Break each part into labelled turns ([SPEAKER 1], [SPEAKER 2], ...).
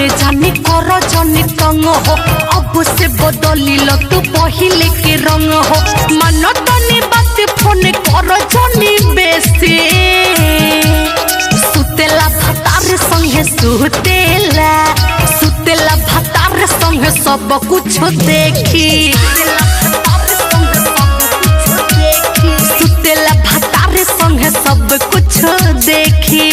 [SPEAKER 1] में जाने कर जनी तंग हो अब से बदली लो तू पहिले के रंग हो मन तनी बात फोन कर जनी बेसी सुतेला भतार संगे सुतेला भतार संगे सब कुछ देखी सुतेला भतार संगे सब कुछ देखी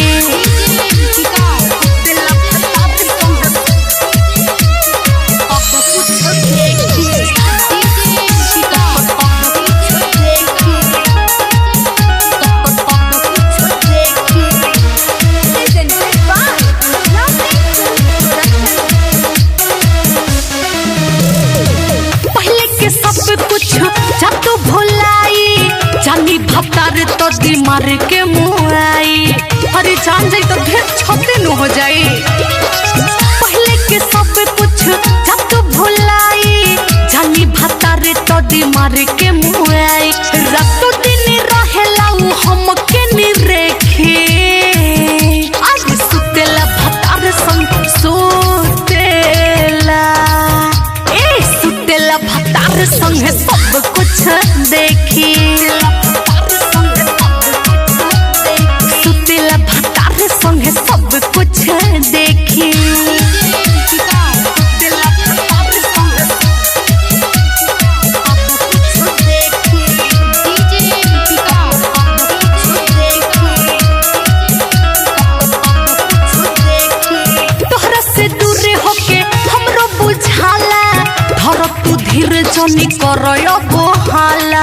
[SPEAKER 1] जातू भुलाई जानी भतार तो दिमार के मुआई अरे जान जाई तो ढेर छते न हो जाई पहले के सब कुछ जातू भुलाई जानी भतार तो दिमार के मुआई रातों दिन रहेला उ हम के नि रेखे आज सुतेला भतार संग सुतेला भतार संग सब कुछ देखी सुतेला भतार संग सब कुछ देखी तोहरा से दूर होके हमरो बुझाला धर तू धीरे जनी करयो बोहाला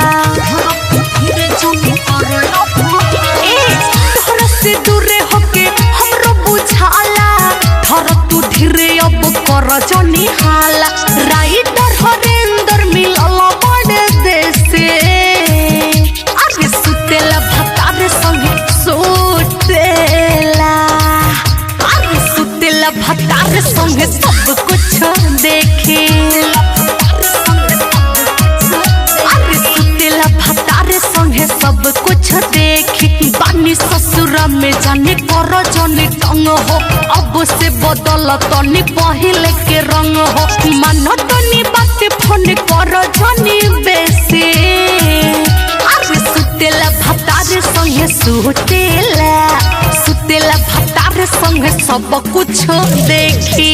[SPEAKER 1] तोहरा से दूरे होके हमरो बुझाला धर तू धीरे अब कर जनी हाला राइटर हरेंद्र मिलल बड़े देसे अरे सुतेला भतार संगे सुतेला भतार संगे सब कुछ देखी संगे सब कुछ देखी बानी ससुरा में जाने कर जनी तंग हो अब से बदल तनी पहिले के रंग हो मन तनी बात फोन कर जनी बेसी अरे सुतेला भतार संगे सुतेला भतार संगे सब कुछ देखी।